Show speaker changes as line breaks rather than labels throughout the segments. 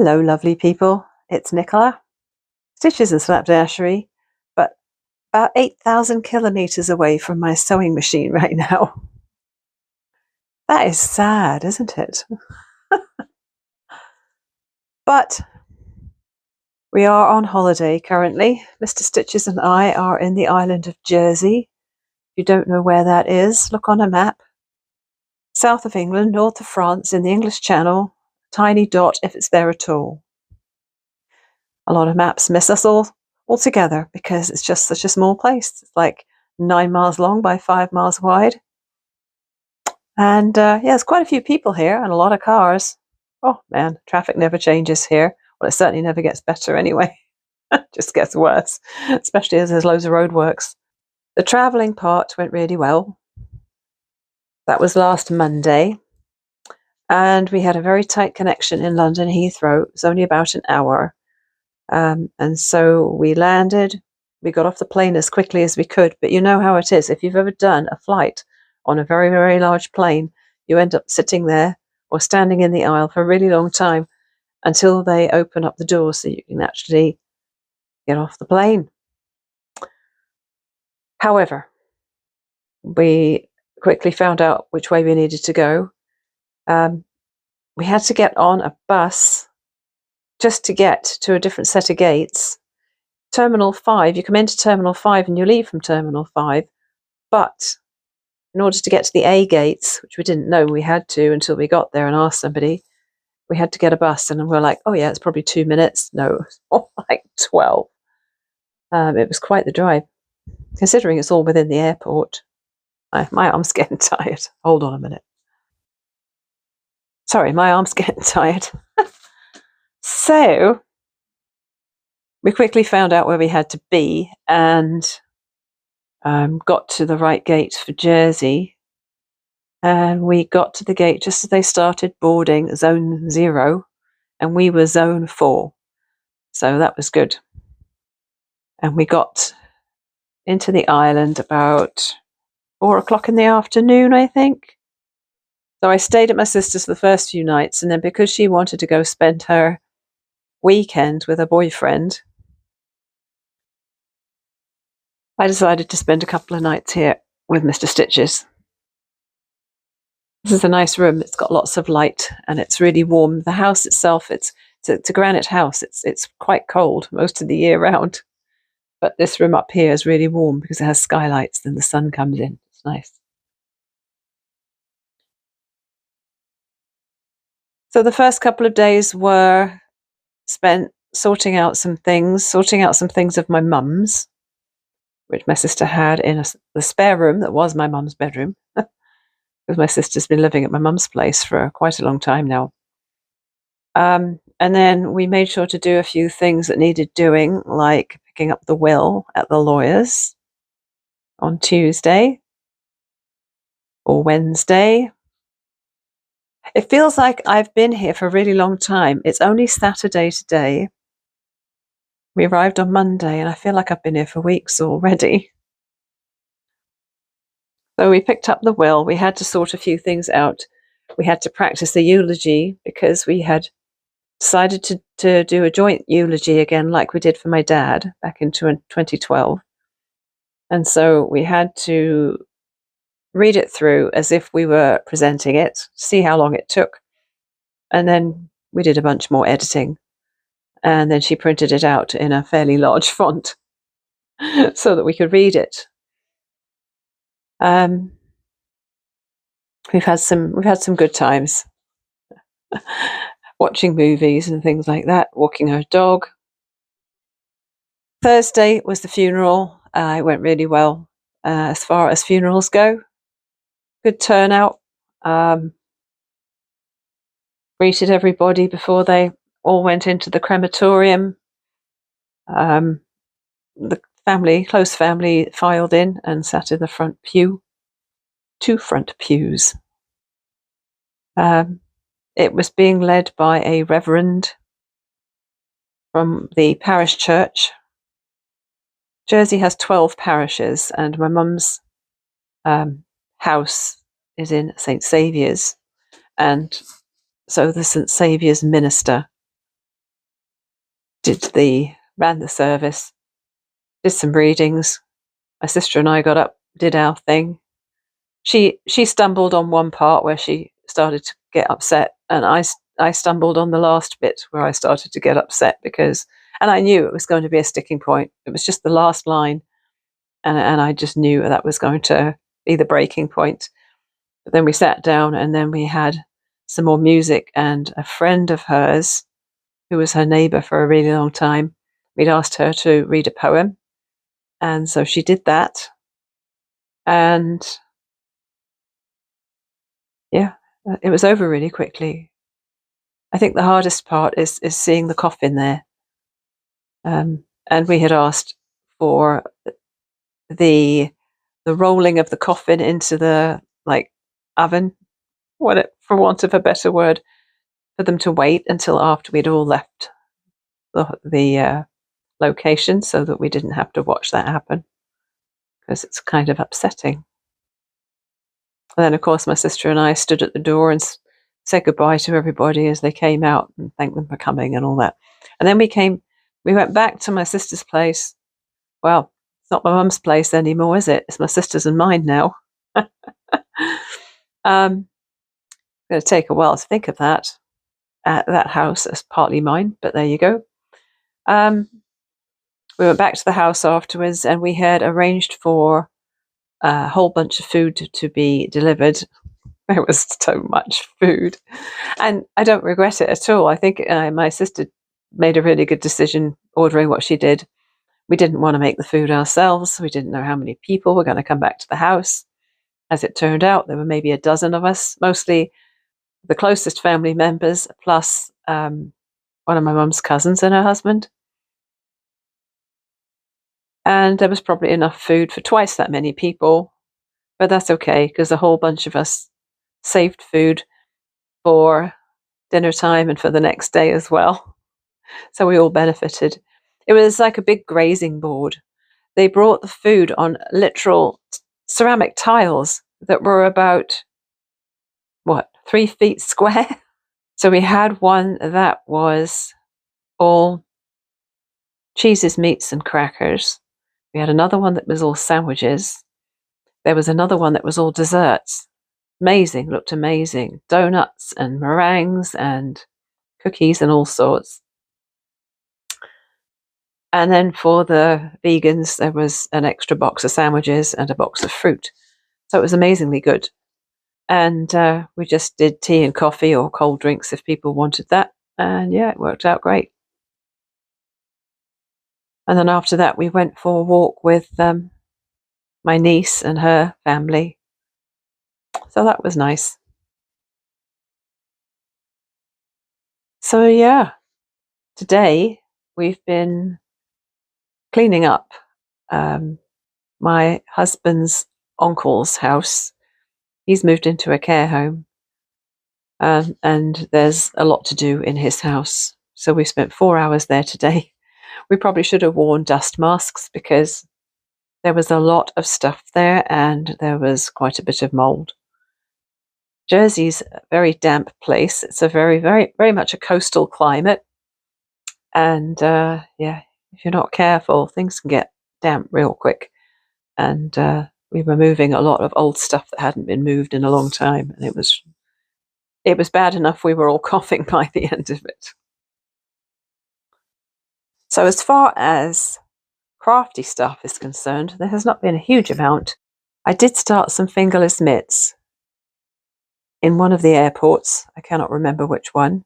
Hello, lovely people. It's Nicola. Stitches and slapdashery, but about 8,000 kilometers away from my sewing machine right now. That is sad, isn't it? But we are on holiday currently. Mr. Stitches and I are in the island of Jersey. If you don't know where that is, look on a map. South of England, north of France, in the English Channel. Tiny dot if it's there at all. A lot of maps miss us all together because it's just such a small place. It's like 9 miles long by 5 miles wide. And yeah, there's quite a few people here and a lot of cars. Oh man, traffic never changes here. Well, it certainly never gets better anyway. It just gets worse, especially as there's loads of roadworks. The travelling part went really well. That was last Monday. And we had a very tight connection in London Heathrow. It was only about an hour. And so we landed. We got off the plane as quickly as we could. But you know how it is. If you've ever done a flight on a very, very large plane, you end up sitting there or standing in the aisle for a really long time until they open up the door so you can actually get off the plane. However, we quickly found out which way we needed to go. We had to get on a bus just to get to a different set of gates. Terminal 5, you come into Terminal 5 and you leave from Terminal 5, but in order to get to the A gates, which we didn't know we had to until we got there and asked somebody, we had to get a bus, and we're like, oh yeah, it's probably 2 minutes. No, like 12. It was quite the drive, considering it's all within the airport. My arm's getting tired. Hold on a minute. Sorry, my arm's getting tired. So we quickly found out where we had to be and got to the right gate for Jersey. And we got to the gate just as they started boarding Zone 0, and we were Zone 4. So that was good. And we got into the island about 4 o'clock in the afternoon, I think. So I stayed at my sister's the first few nights, and then because she wanted to go spend her weekend with her boyfriend, I decided to spend a couple of nights here with Mr. Stitches. This is a nice room. It's got lots of light and it's really warm. The house itself, it's a granite house. It's quite cold most of the year round. But this room up here is really warm because it has skylights and the sun comes in. It's nice. So the first couple of days were spent sorting out some things of my mum's, which my sister had in the spare room that was my mum's bedroom. Because my sister's been living at my mum's place for quite a long time now. And then we made sure to do a few things that needed doing, like picking up the will at the lawyer's on Tuesday or Wednesday. It feels like I've been here for a really long time. It's only Saturday today. We arrived on Monday, and I feel like I've been here for weeks already. So we picked up the will. We had to sort a few things out. We had to practice the eulogy because we had decided to do a joint eulogy again, like we did for my dad back in 2012. And so we had to read it through as if we were presenting it, see how long it took. And then we did a bunch more editing. And then she printed it out in a fairly large font so that we could read it. We've had some good times watching movies and things like that, walking our dog. Thursday was the funeral. It went really well as far as funerals go. Good turnout. Greeted everybody before they all went into the crematorium. The close family filed in and sat in the front pew. 2 front pews. It was being led by a reverend from the parish church. Jersey has 12 parishes, and my mum's house is in St. Saviour's, and so the St. Saviour's minister ran the service, did some readings. My sister and I got up, did our thing. She stumbled on one part where she started to get upset, and I stumbled on the last bit where I started to get upset and I knew it was going to be a sticking point. It was just the last line, and I just knew that was going to be the breaking point. But then we sat down, and then we had some more music, and a friend of hers, who was her neighbour for a really long time, we'd asked her to read a poem, and so she did that. And yeah, it was over really quickly. I think the hardest part is seeing the coffin there. And we had asked for the rolling of the coffin into the oven, for want of a better word, for them to wait until after we'd all left the location, so that we didn't have to watch that happen, because it's kind of upsetting. And then, of course, my sister and I stood at the door and said goodbye to everybody as they came out, and thanked them for coming and all that. And then we went back to my sister's place. Well, it's not my mum's place anymore, is it? It's my sister's and mine now. Going to take a while to think of that. That house is partly mine, but there you go. We went back to the house afterwards, and we had arranged for a whole bunch of food to be delivered. There was so much food, and I don't regret it at all. I think my sister made a really good decision ordering what she did. We didn't want to make the food ourselves. We didn't know how many people were going to come back to the house. As it turned out, there were maybe a dozen of us, mostly the closest family members, plus one of my mum's cousins and her husband. And there was probably enough food for twice that many people, but that's okay, because a whole bunch of us saved food for dinner time and for the next day as well. So we all benefited. It was like a big grazing board. They brought the food on literal ceramic tiles that were about, 3 feet square? So we had one that was all cheeses, meats, and crackers. We had another one that was all sandwiches. There was another one that was all desserts. Amazing, looked amazing. Donuts and meringues and cookies and all sorts. And then for the vegans, there was an extra box of sandwiches and a box of fruit. So it was amazingly good. And we just did tea and coffee or cold drinks if people wanted that. And yeah, it worked out great. And then after that, we went for a walk with my niece and her family. So that was nice. So yeah, today we've been cleaning up my husband's uncle's house. He's moved into a care home, and there's a lot to do in his house. So we spent 4 hours there today. We probably should have worn dust masks, because there was a lot of stuff there and there was quite a bit of mold. Jersey's a very damp place. It's a very, very, very much a coastal climate. And yeah, if you're not careful, things can get damp real quick. And we were moving a lot of old stuff that hadn't been moved in a long time. And it was bad enough we were all coughing by the end of it. So as far as crafty stuff is concerned, there has not been a huge amount. I did start some fingerless mitts in one of the airports. I cannot remember which one.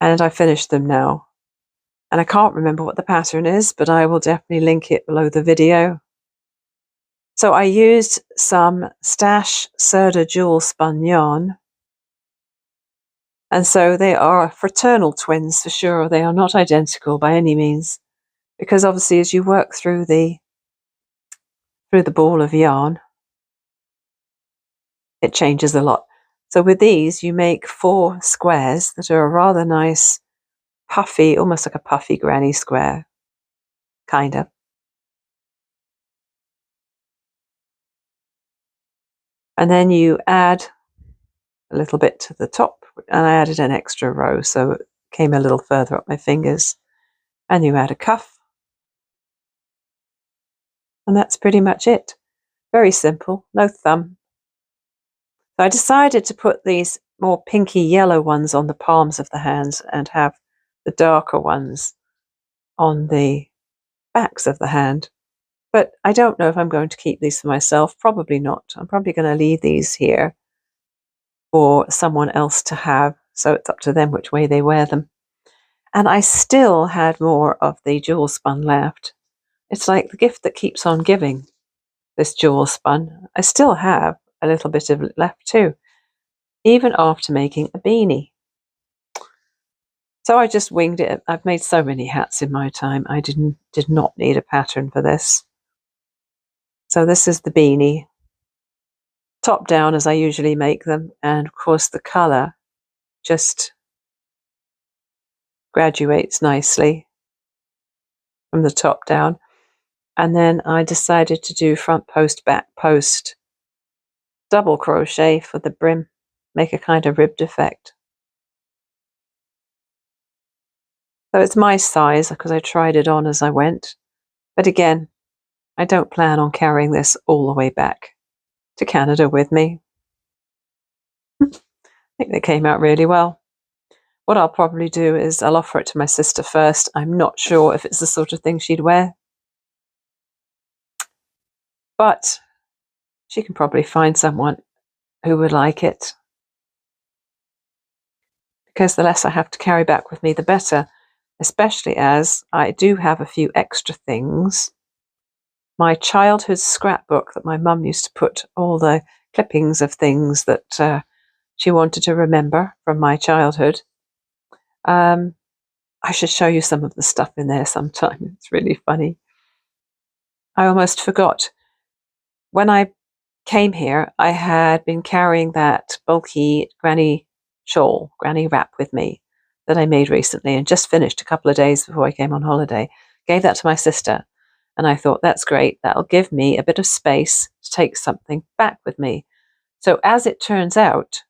And I finished them now. And I can't remember what the pattern is, but I will definitely link it below the video. So I used some Stash Serta Jewel spun yarn. And so they are fraternal twins for sure. They are not identical by any means, because obviously as you work through the ball of yarn, it changes a lot. So with these, you make 4 squares that are a rather nice puffy, almost like a puffy granny square, kind of. And then you add a little bit to the top, and I added an extra row, so it came a little further up my fingers. and you add a cuff, and that's pretty much it. Very simple, no thumb. So I decided to put these more pinky yellow ones on the palms of the hands and have the darker ones on the backs of the hand. But I don't know if I'm going to keep these for myself. Probably not. I'm probably going to leave these here for someone else to have. So it's up to them which way they wear them. And I still had more of the jewel spun left. It's like the gift that keeps on giving, this jewel spun. I still have a little bit of it left too, even after making a beanie. So I just winged it. I've made so many hats in my time. I did not need a pattern for this. So this is the beanie, top down as I usually make them, and of course the colour just graduates nicely from the top down. And then I decided to do front post, back post, double crochet for the brim, make a kind of ribbed effect. So it's my size because I tried it on as I went. But again, I don't plan on carrying this all the way back to Canada with me. I think they came out really well. What I'll probably do is I'll offer it to my sister first. I'm not sure if it's the sort of thing she'd wear, but she can probably find someone who would like it, because the less I have to carry back with me, the better, especially as I do have a few extra things. My childhood scrapbook that my mum used to put all the clippings of things that she wanted to remember from my childhood. I should show you some of the stuff in there sometime. It's really funny. I almost forgot. When I came here, I had been carrying that bulky granny shawl, granny wrap with me that I made recently and just finished a couple of days before I came on holiday. Gave that to my sister, and I thought, that's great. That'll give me a bit of space to take something back with me. So as it turns out,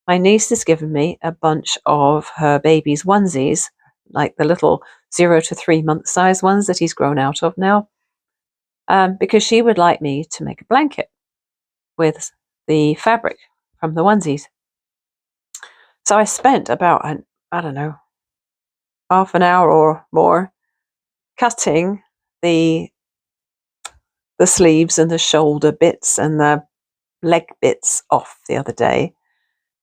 my niece has given me a bunch of her baby's onesies, like the little 0 to 3 month size ones that he's grown out of now, because she would like me to make a blanket with the fabric from the onesies. So I spent about, I don't know, half an hour or more cutting the sleeves and the shoulder bits and the leg bits off the other day,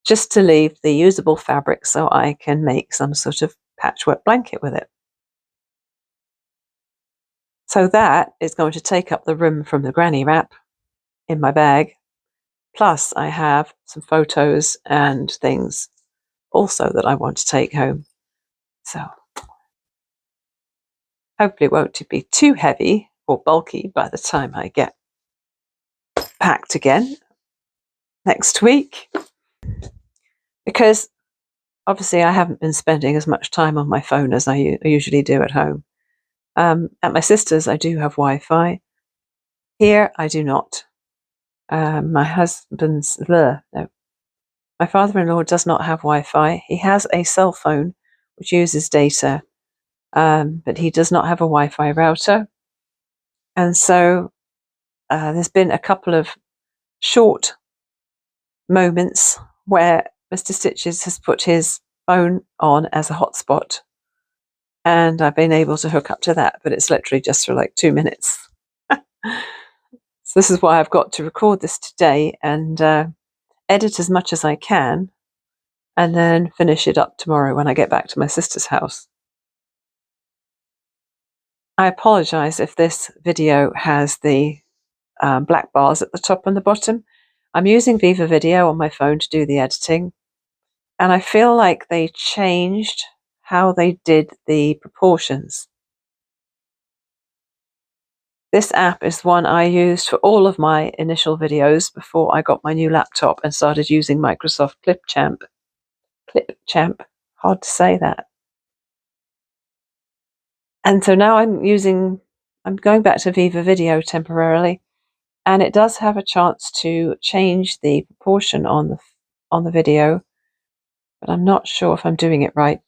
just to leave the usable fabric so I can make some sort of patchwork blanket with it. So that is going to take up the room from the granny wrap in my bag. Plus I have some photos and things also that I want to take home. So hopefully it won't be too heavy or bulky by the time I get packed again next week, because obviously I haven't been spending as much time on my phone as I usually do at home. At my sister's I do have Wi-Fi. Here I do not. My father-in-law does not have Wi-Fi. He has a cell phone which uses data, but he does not have a Wi-Fi router. And so there's been a couple of short moments where Mr. Stitches has put his phone on as a hotspot, and I've been able to hook up to that, but it's literally just for like 2 minutes. So this is why I've got to record this today and edit as much as I can, and then finish it up tomorrow when I get back to my sister's house. I apologise if this video has the black bars at the top and the bottom. I'm using Viva Video on my phone to do the editing, and I feel like they changed how they did the proportions. This app is one I used for all of my initial videos before I got my new laptop and started using Microsoft Clipchamp. Clipchamp, hard to say that. And so now I'm going back to Viva Video temporarily, and it does have a chance to change the proportion on the video, but I'm not sure if I'm doing it right.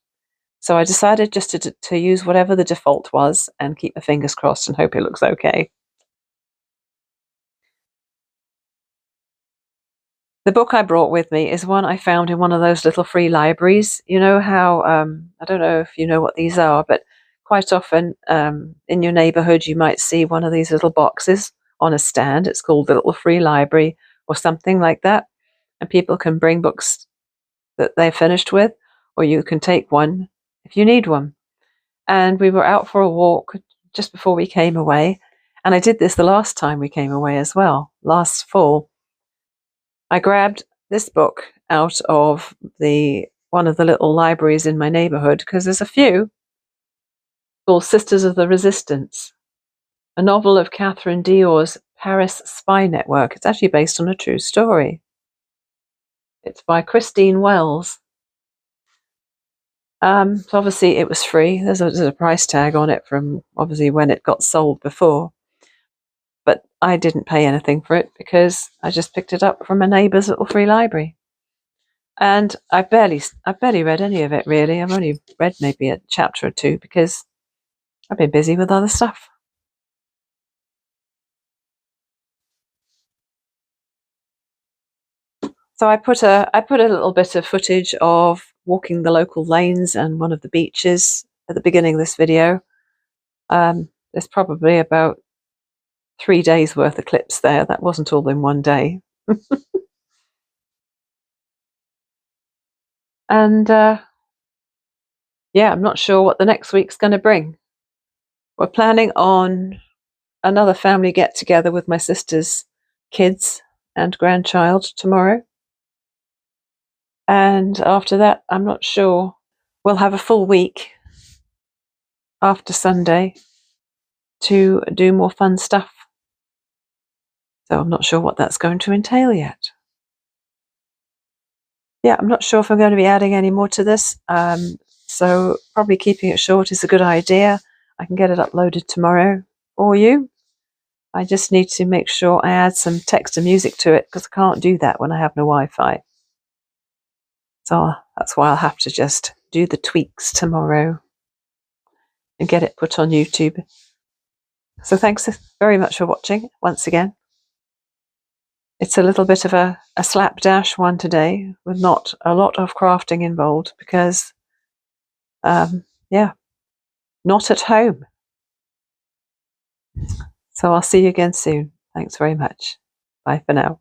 So I decided just to use whatever the default was and keep my fingers crossed and hope it looks okay. The book I brought with me is one I found in one of those little free libraries. You know how, I don't know if you know what these are, but quite often in your neighborhood you might see one of these little boxes on a stand. It's called the Little Free Library or something like that. And people can bring books that they're finished with, or you can take one if you need one. And we were out for a walk just before we came away. And I did this the last time we came away as well, last fall. I grabbed this book out of one of the little libraries in my neighborhood, because there's a few, called Sisters of the Resistance, a novel of Catherine Dior's Paris spy network. It's actually based on a true story. It's by Christine Wells. So obviously it was free. There's a price tag on it from obviously when it got sold before. But I didn't pay anything for it because I just picked it up from a neighbour's little free library. And I've barely read any of it, really. I've only read maybe a chapter or two because I've been busy with other stuff. So I put a little bit of footage of walking the local lanes and one of the beaches at the beginning of this video. There's probably about 3 days worth of clips there. That wasn't all in one day. And yeah, I'm not sure what the next week's going to bring. We're planning on another family get together with my sister's kids and grandchild tomorrow. And after that, I'm not sure. We'll have a full week after Sunday to do more fun stuff. So I'm not sure what that's going to entail yet. Yeah, I'm not sure if I'm going to be adding any more to this. So probably keeping it short is a good idea. I can get it uploaded tomorrow for you. I just need to make sure I add some text and music to it because I can't do that when I have no Wi-Fi. So that's why I'll have to just do the tweaks tomorrow and get it put on YouTube. So thanks very much for watching once again. It's a little bit of a slapdash one today with not a lot of crafting involved because, yeah, not at home. So I'll see you again soon. Thanks very much. Bye for now.